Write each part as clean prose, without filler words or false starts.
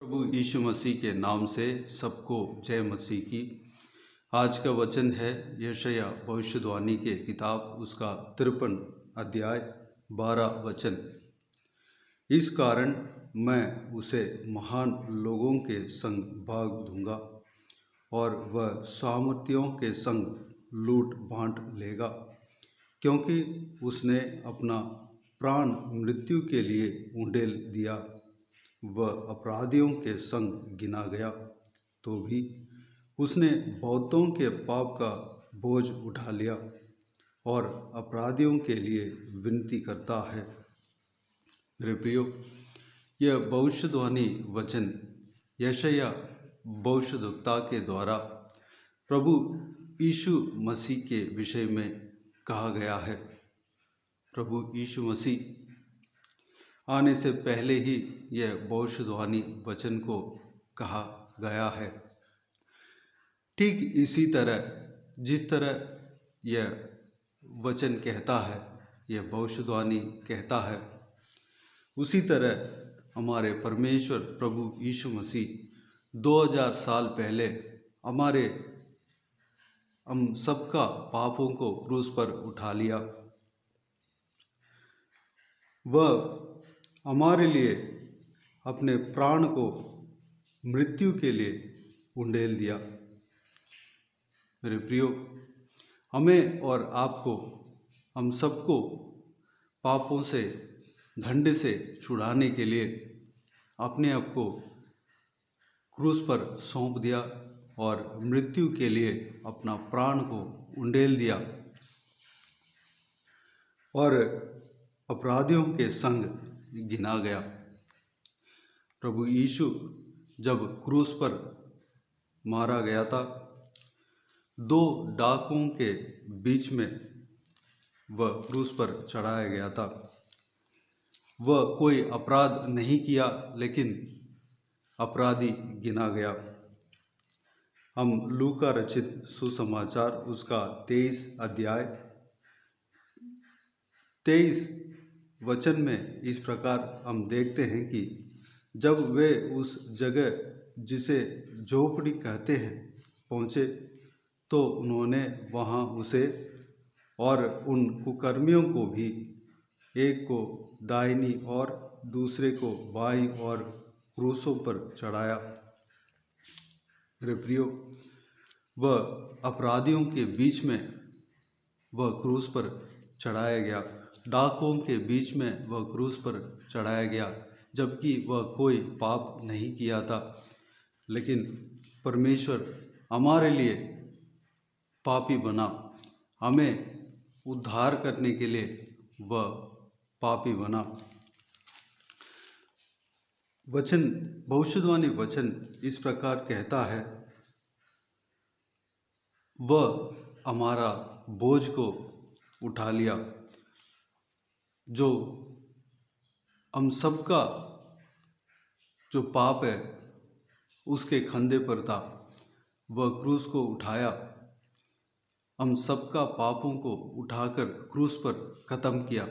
प्रभु यीशु मसीह के नाम से सबको जय मसीह की। आज का वचन है यशायाह भविष्यवाणी के किताब उसका 53 अध्याय 12 वचन। इस कारण मैं उसे महान लोगों के संग भाग दूंगा और वह सामर्थियों के संग लूट बांट लेगा, क्योंकि उसने अपना प्राण मृत्यु के लिए उंडेल दिया। वह अपराधियों के संग गिना गया, तो भी उसने बहुतों के पाप का बोझ उठा लिया और अपराधियों के लिए विनती करता है। मेरे प्रियो, यह भविष्यवाणी वचन यशायाह भविष्यद्वक्ता के द्वारा प्रभु यीशु मसीह के विषय में कहा गया है। प्रभु यीशु मसीह आने से पहले ही यह भविष्यवाणी वचन को कहा गया है। ठीक इसी तरह जिस तरह यह वचन कहता है, यह भविष्यवाणी कहता है, उसी तरह हमारे परमेश्वर प्रभु यीशु मसीह 2000 साल पहले हम सबका पापों को क्रूस पर उठा लिया। वह हमारे लिए अपने प्राण को मृत्यु के लिए उंडेल दिया। मेरे प्रियो, हमें और आपको, हम सबको पापों से, दंड से छुड़ाने के लिए अपने आप को क्रूस पर सौंप दिया और मृत्यु के लिए अपना प्राण को उंडेल दिया और अपराधियों के संग गिना गया। प्रभु यीशु जब क्रूस पर मारा गया था, दो डाकुओं के बीच में वह क्रूस पर चढ़ाया गया था। वह कोई अपराध नहीं किया, लेकिन अपराधी गिना गया। हम लूका रचित सुसमाचार उसका 23 अध्याय 23 वचन में इस प्रकार हम देखते हैं कि जब वे उस जगह जिसे झोपड़ी कहते हैं पहुँचे, तो उन्होंने वहाँ उसे और उन कुकर्मियों को भी, एक को दाहिनी और दूसरे को बाईं और क्रूसों पर चढ़ाया। मेरे प्रियो, वह अपराधियों के बीच में वह क्रूस पर चढ़ाया गया, डाकुओं के बीच में वह क्रूस पर चढ़ाया गया, जबकि वह कोई पाप नहीं किया था। लेकिन परमेश्वर हमारे लिए पापी बना, हमें उद्धार करने के लिए वह पापी बना। वचन, भविष्यवाणी वचन इस प्रकार कहता है, वह हमारा बोझ को उठा लिया। जो हम सबका जो पाप है उसके कंधे पर था, वह क्रूस को उठाया। हम सबका पापों को उठाकर क्रूस पर ख़त्म किया,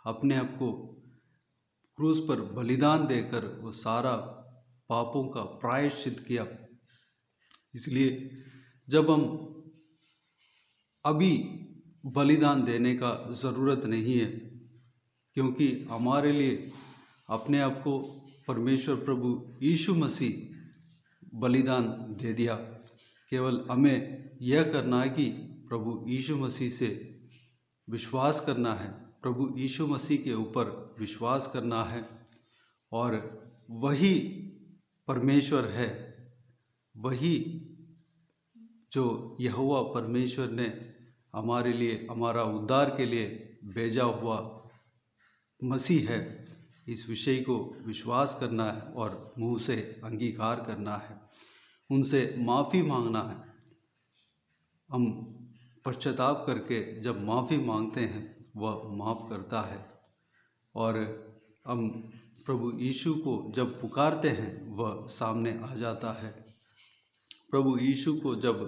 अपने आप को क्रूस पर बलिदान देकर वो सारा पापों का प्रायश्चित किया। इसलिए जब हम अभी बलिदान देने का ज़रूरत नहीं है, क्योंकि हमारे लिए अपने आप को परमेश्वर प्रभु यीशु मसीह बलिदान दे दिया। केवल हमें यह करना है कि प्रभु यीशु मसीह से विश्वास करना है, प्रभु यीशु मसीह के ऊपर विश्वास करना है, और वही परमेश्वर है, वही जो यहोवा परमेश्वर ने हमारे लिए, हमारा उद्धार के लिए भेजा हुआ मसीह है। इस विषय को विश्वास करना है और मुंह से अंगीकार करना है, उनसे माफ़ी मांगना है। हम पश्चाताप करके जब माफ़ी मांगते हैं, वह माफ़ करता है। और हम प्रभु यीशु को जब पुकारते हैं, वह सामने आ जाता है। प्रभु यीशु को जब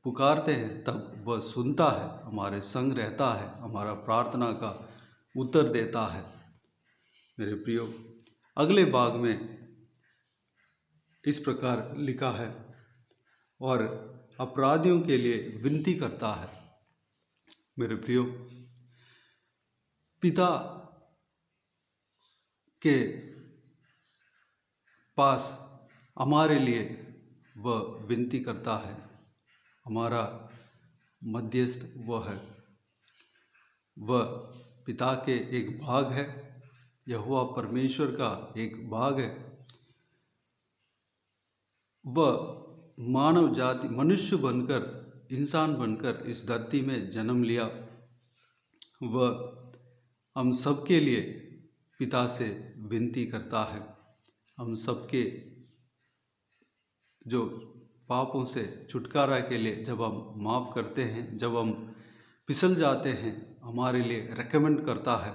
पुकारते हैं, तब वह सुनता है, हमारे संग रहता है, हमारा प्रार्थना का उत्तर देता है। मेरे प्रियो, अगले भाग में इस प्रकार लिखा है और अपराधियों के लिए विनती करता है। मेरे प्रियो, पिता के पास हमारे लिए वह विनती करता है, हमारा मध्यस्थ वह है, वह पिता के एक भाग है, यहोवा परमेश्वर का एक भाग है। वह मानव जाति मनुष्य बनकर, इंसान बनकर इस धरती में जन्म लिया। वह हम सबके लिए पिता से विनती करता है। हम सबके जो पापों से छुटकारा के लिए जब हम माफ़ करते हैं, जब हम फिसल जाते हैं, हमारे लिए रेकमेंड करता है।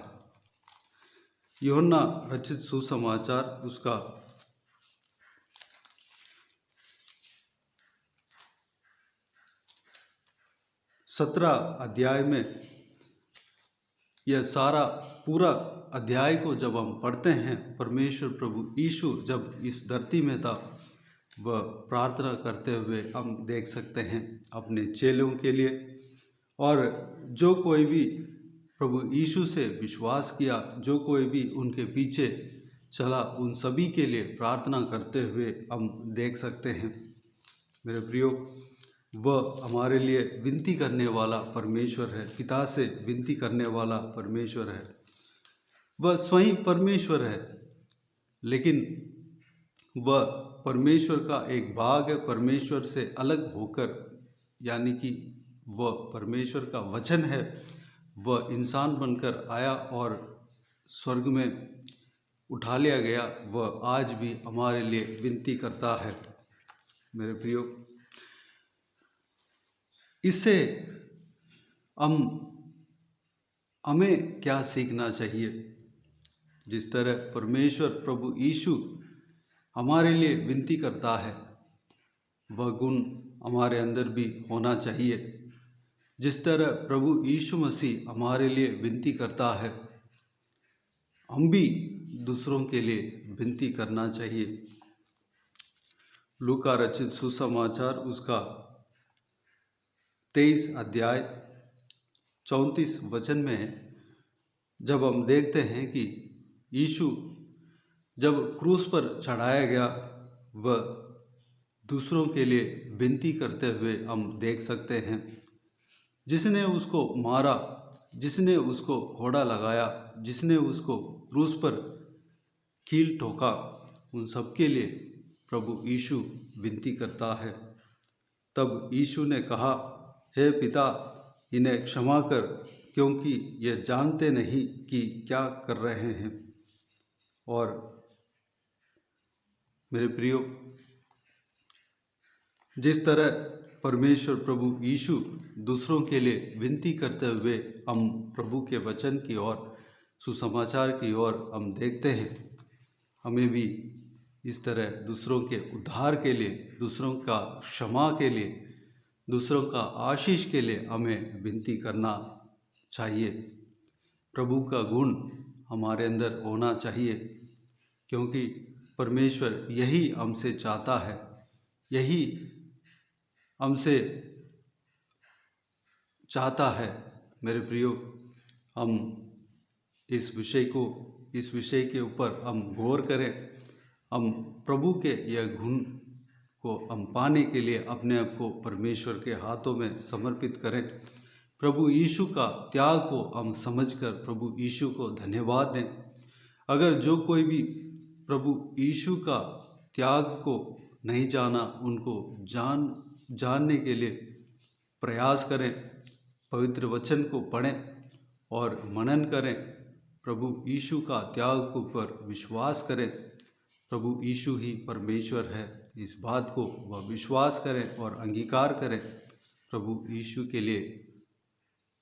यूहन्ना रचित सुसमाचार उसका 17 अध्याय में यह सारा पूरा अध्याय को जब हम पढ़ते हैं, परमेश्वर प्रभु यीशु जब इस धरती में था, वह प्रार्थना करते हुए हम देख सकते हैं अपने चेलों के लिए। और जो कोई भी प्रभु यीशु से विश्वास किया, जो कोई भी उनके पीछे चला, उन सभी के लिए प्रार्थना करते हुए हम देख सकते हैं। मेरे प्रियो, वह हमारे लिए विनती करने वाला परमेश्वर है, पिता से विनती करने वाला परमेश्वर है। वह स्वयं परमेश्वर है, लेकिन वह परमेश्वर का एक भाग है, परमेश्वर से अलग होकर, यानी कि वह परमेश्वर का वचन है। वह इंसान बनकर आया और स्वर्ग में उठा लिया गया। वह आज भी हमारे लिए विनती करता है। मेरे प्रियो, इससे हमें क्या सीखना चाहिए? जिस तरह परमेश्वर प्रभु यीशु हमारे लिए विनती करता है, वह गुण हमारे अंदर भी होना चाहिए। जिस तरह प्रभु यीशु मसीह हमारे लिए विनती करता है, हम भी दूसरों के लिए विनती करना चाहिए। लूका रचित सुसमाचार उसका 23 अध्याय 34 वचन में जब हम देखते हैं कि यीशु जब क्रूस पर चढ़ाया गया, वह दूसरों के लिए विनती करते हुए हम देख सकते हैं। जिसने उसको मारा, जिसने उसको घोड़ा लगाया, जिसने उसको क्रूस पर कील ठोका, उन सब के लिए प्रभु यीशु विनती करता है। तब यीशु ने कहा, हे पिता, इन्हें क्षमा कर, क्योंकि ये जानते नहीं कि क्या कर रहे हैं। और मेरे प्रियो, जिस तरह परमेश्वर प्रभु यीशु दूसरों के लिए विनती करते हुए हम प्रभु के वचन की ओर, सुसमाचार की ओर हम देखते हैं, हमें भी इस तरह दूसरों के उद्धार के लिए, दूसरों का क्षमा के लिए, दूसरों का आशीष के लिए हमें विनती करना चाहिए। प्रभु का गुण हमारे अंदर होना चाहिए, क्योंकि परमेश्वर यही हमसे चाहता है, यही हमसे चाहता है। मेरे प्रियो, हम इस विषय के ऊपर हम गौर करें, हम प्रभु के यह गुण को हम पाने के लिए अपने आप को परमेश्वर के हाथों में समर्पित करें। प्रभु यीशु का त्याग को हम समझकर प्रभु यीशु को धन्यवाद दें। अगर जो कोई भी प्रभु यीशु का त्याग को नहीं जाना, उनको जानने के लिए प्रयास करें, पवित्र वचन को पढ़ें और मनन करें, प्रभु यीशु का त्याग के ऊपर विश्वास करें। प्रभु यीशु ही परमेश्वर है, इस बात को वह विश्वास करें और अंगीकार करें। प्रभु यीशु के लिए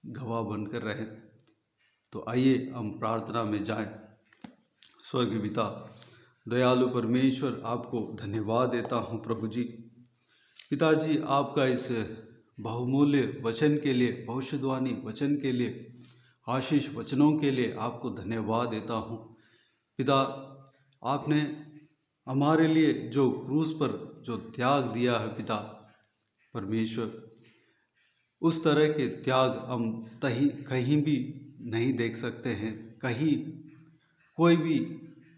गवाह बनकर रहें। तो आइए हम प्रार्थना में जाएं। स्वर्गीय पिता, दयालु परमेश्वर, आपको धन्यवाद देता हूं प्रभु जी। पिताजी, आपका इस बहुमूल्य वचन के लिए, भविष्यवाणी वचन के लिए, आशीष वचनों के लिए आपको धन्यवाद देता हूं। पिता, आपने हमारे लिए जो क्रूस पर जो त्याग दिया है पिता परमेश्वर, उस तरह के त्याग हम कहीं भी नहीं देख सकते हैं। कहीं कोई भी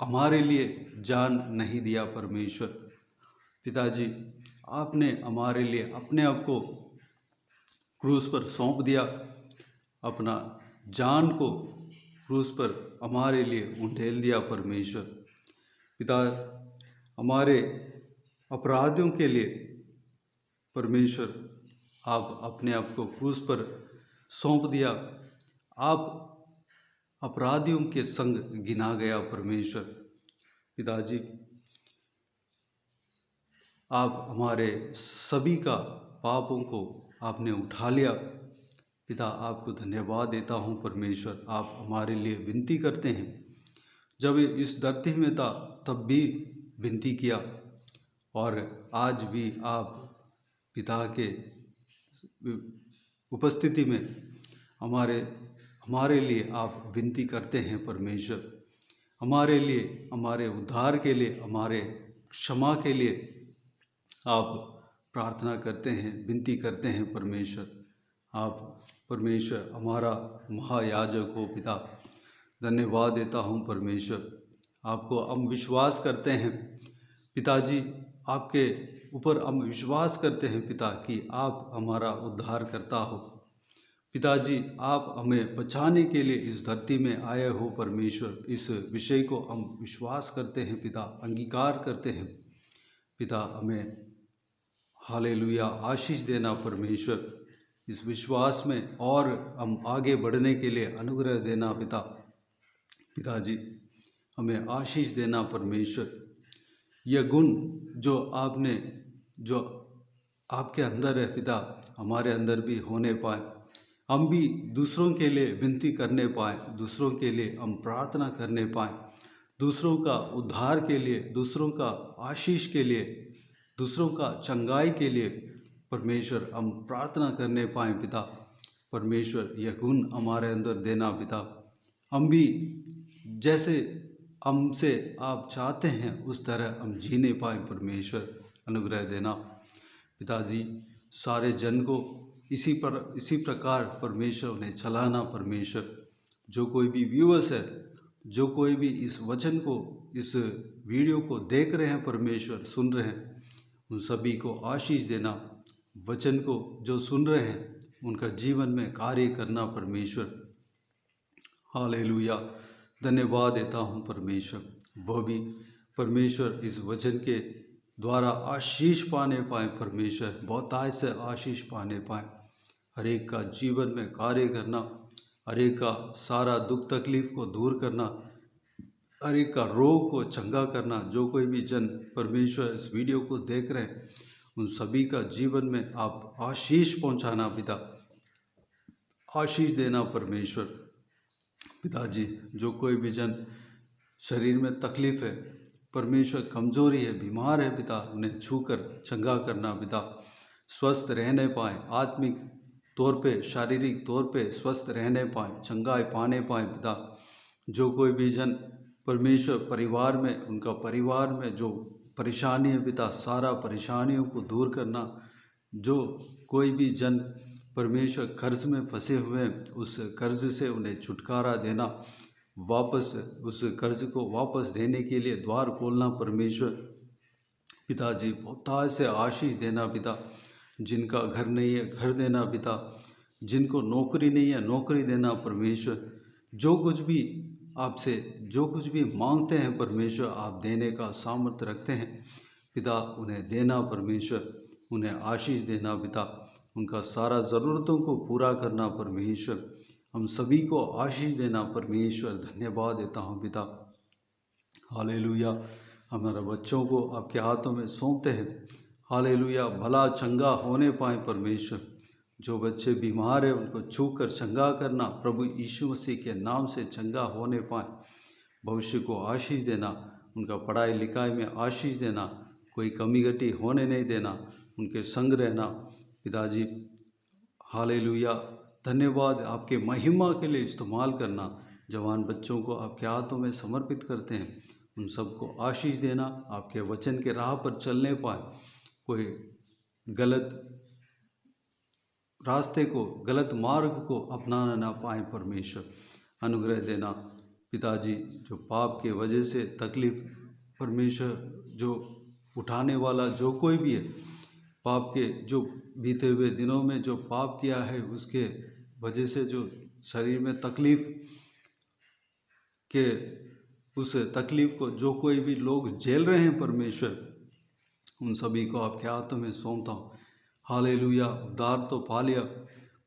हमारे लिए जान नहीं दिया परमेश्वर। पिताजी, आपने हमारे लिए अपने आप को क्रूस पर सौंप दिया, अपना जान को क्रूस पर हमारे लिए उंडेल दिया परमेश्वर। पिता, हमारे अपराधियों के लिए परमेश्वर आप अपने आप को क्रूस पर सौंप दिया। आप अपराधियों के संग गिना गया परमेश्वर। पिताजी, आप हमारे सभी का पापों को आपने उठा लिया। पिता, आपको धन्यवाद देता हूँ परमेश्वर। आप हमारे लिए विनती करते हैं। जब इस धरती में था तब भी विनती किया, और आज भी आप पिता के उपस्थिति में हमारे लिए आप विनती करते हैं परमेश्वर। हमारे लिए, हमारे उद्धार के लिए, हमारे क्षमा के लिए आप प्रार्थना करते हैं, विनती करते हैं परमेश्वर। आप परमेश्वर हमारा महायाजक हो पिता, धन्यवाद देता हूँ परमेश्वर। आपको हम विश्वास करते हैं पिताजी, आपके ऊपर हम विश्वास करते हैं पिता कि आप हमारा उद्धार करता हो। पिताजी, आप हमें बचाने के लिए इस धरती में आए हो परमेश्वर। इस विषय को हम विश्वास करते हैं पिता, अंगीकार करते हैं पिता। हमें हालेलुया आशीष देना परमेश्वर। इस विश्वास में और हम आगे बढ़ने के लिए अनुग्रह देना पिता। पिताजी, हमें आशीष देना परमेश्वर। यह गुण जो आपके अंदर है पिता, हमारे अंदर भी होने पाए। हम भी दूसरों के लिए विनती करने पाए, दूसरों के लिए हम प्रार्थना करने पाए, दूसरों का उद्धार के लिए, दूसरों का आशीष के लिए, दूसरों का चंगाई के लिए परमेश्वर हम प्रार्थना करने पाए पिता। परमेश्वर, यह गुण हमारे अंदर देना पिता। हम भी जैसे हमसे आप चाहते हैं उस तरह हम जीने पाए परमेश्वर, अनुग्रह देना पिताजी। सारे जन को इसी प्रकार परमेश्वर उन्हें चलाना परमेश्वर। जो कोई भी व्यूअर्स है, जो कोई भी इस वचन को, इस वीडियो को देख रहे हैं परमेश्वर, सुन रहे हैं, उन सभी को आशीष देना। वचन को जो सुन रहे हैं उनका जीवन में कार्य करना परमेश्वर। हालेलुया, धन्यवाद देता हूँ परमेश्वर। वह भी परमेश्वर इस वचन के द्वारा आशीष पाने पाए परमेश्वर, बहुतायत से आशीष पाने पाए। हर एक का जीवन में कार्य करना, हर एक का सारा दुख तकलीफ को दूर करना, हर एक का रोग को चंगा करना। जो कोई भी जन परमेश्वर इस वीडियो को देख रहे हैं उन सभी का जीवन में आप आशीष पहुंचाना पिता, आशीष देना परमेश्वर। पिताजी, जो कोई भी जन शरीर में तकलीफ है परमेश्वर, कमजोरी है, बीमार है पिता, उन्हें छूकर चंगा करना पिता, स्वस्थ रहने पाए, आत्मिक तौर पे, शारीरिक तौर पे स्वस्थ रहने पाए, चंगाई पाने पाए पिता। जो कोई भी जन परमेश्वर परिवार में, उनका परिवार में जो परेशानी है पिता, सारा परेशानियों को दूर करना। जो कोई भी जन परमेश्वर कर्ज में फंसे हुए हैं, उस कर्ज से उन्हें छुटकारा देना, वापस उस कर्ज को वापस देने के लिए द्वार खोलना परमेश्वर। पिताजी, बहुतायत से आशीष देना पिता। जिनका घर नहीं है घर देना पिता, जिनको नौकरी नहीं है नौकरी देना परमेश्वर। जो कुछ भी आपसे, जो कुछ भी मांगते हैं परमेश्वर, आप देने का सामर्थ्य रखते हैं पिता, उन्हें देना परमेश्वर, उन्हें आशीष देना पिता, उनका सारा ज़रूरतों को पूरा करना परमेश्वर। हम सभी को आशीष देना परमेश्वर। धन्यवाद देता हूँ पिता। हालेलुया, हमारे बच्चों को आपके हाथों में सौंपते हैं। हालेलुया, भला चंगा होने पाए परमेश्वर। जो बच्चे बीमार हैं उनको छूकर चंगा करना, प्रभु यीशु मसीह के नाम से चंगा होने पाए। भविष्य को आशीष देना, उनका पढ़ाई लिखाई में आशीष देना, कोई कमी घटी होने नहीं देना, उनके संग रहना पिताजी। हालेलुया, धन्यवाद, आपके महिमा के लिए इस्तेमाल करना। जवान बच्चों को आपके हाथों में समर्पित करते हैं। उन सबको आशीष देना, आपके वचन के राह पर चलने पाए, कोई गलत रास्ते को, गलत मार्ग को अपनाना ना पाए। परमेश्वर अनुग्रह देना। पिताजी, जो पाप के वजह से तकलीफ परमेश्वर जो उठाने वाला जो कोई भी है, पाप के जो बीते हुए दिनों में जो पाप किया है उसके वजह से जो शरीर में तकलीफ के, उस तकलीफ को जो कोई भी लोग झेल रहे हैं परमेश्वर, उन सभी को आपके हाथों में सौंपता हूँ। हालेलुया। उद्धार तो पा लिया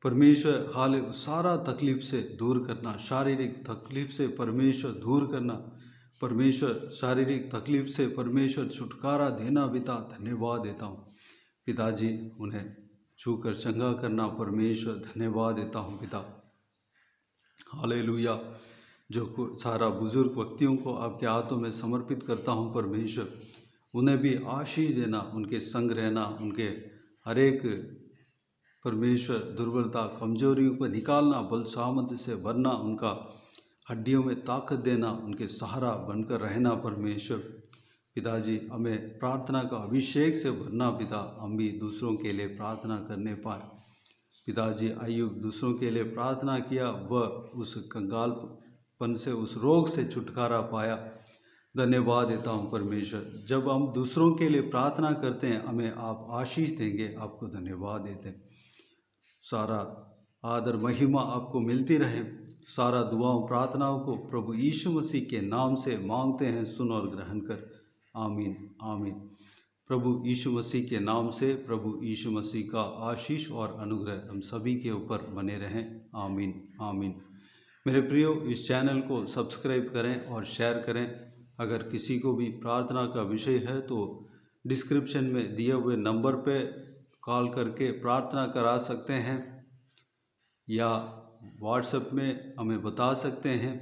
परमेश्वर, हाले सारा तकलीफ से दूर करना, शारीरिक तकलीफ से परमेश्वर दूर करना, परमेश्वर शारीरिक तकलीफ से परमेश्वर छुटकारा देना। पिता धन्यवाद देता हूँ। पिताजी, उन्हें छूकर चंगा करना, परमेश्वर धन्यवाद देता हूँ पिता। हालेलुया। जो सारा बुजुर्ग व्यक्तियों को आपके हाथों में समर्पित करता हूँ परमेश्वर, उन्हें भी आशीष देना, उनके संग रहना, उनके हर एक परमेश्वर दुर्बलता कमजोरियों को निकालना, बल सामर्थ्य से भरना, उनका हड्डियों में ताकत देना, उनके सहारा बनकर रहना। परमेश्वर पिताजी, हमें प्रार्थना का अभिषेक से भरना। पिता, हम भी दूसरों के लिए प्रार्थना करने पाए। पिताजी, अय्यूब दूसरों के लिए प्रार्थना किया, वह उस कंगालपन से, उस रोग से छुटकारा पाया। धन्यवाद देता हूँ परमेश्वर। जब हम दूसरों के लिए प्रार्थना करते हैं, हमें आप आशीष देंगे। आपको धन्यवाद देते हैं। सारा आदर महिमा आपको मिलती रहे। सारा दुआओं प्रार्थनाओं को प्रभु यीशु मसीह के नाम से मांगते हैं, सुन और ग्रहण कर। आमीन आमीन। प्रभु यीशु मसीह के नाम से प्रभु यीशु मसीह का आशीष और अनुग्रह हम सभी के ऊपर बने रहें। आमीन आमीन। मेरे प्रियो, इस चैनल को सब्सक्राइब करें और शेयर करें। अगर किसी को भी प्रार्थना का विषय है तो डिस्क्रिप्शन में दिए हुए नंबर पे कॉल करके प्रार्थना करा सकते हैं, या व्हाट्सएप में हमें बता सकते हैं।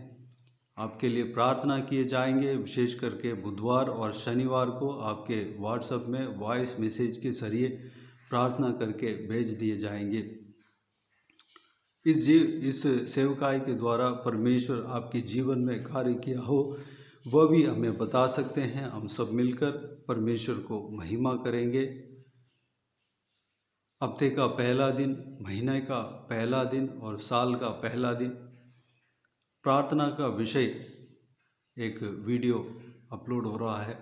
आपके लिए प्रार्थना किए जाएंगे। विशेष करके बुधवार और शनिवार को आपके व्हाट्सएप में वॉइस मैसेज के जरिए प्रार्थना करके भेज दिए जाएंगे। इस सेवकाई के द्वारा परमेश्वर आपके जीवन में कार्य किया हो, वह भी हमें बता सकते हैं। हम सब मिलकर परमेश्वर को महिमा करेंगे। हफ्ते का पहला दिन, महीने का पहला दिन और साल का पहला दिन, प्रार्थना का विषय एक वीडियो अपलोड हो रहा है।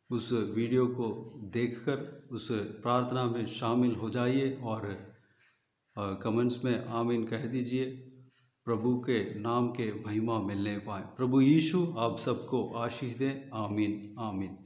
उस वीडियो को देखकर उस प्रार्थना में शामिल हो जाइए और कमेंट्स में आमीन कह दीजिए। प्रभु के नाम के महिमा मिलने पाए। प्रभु यीशु आप सबको आशीष दें। आमीन आमीन।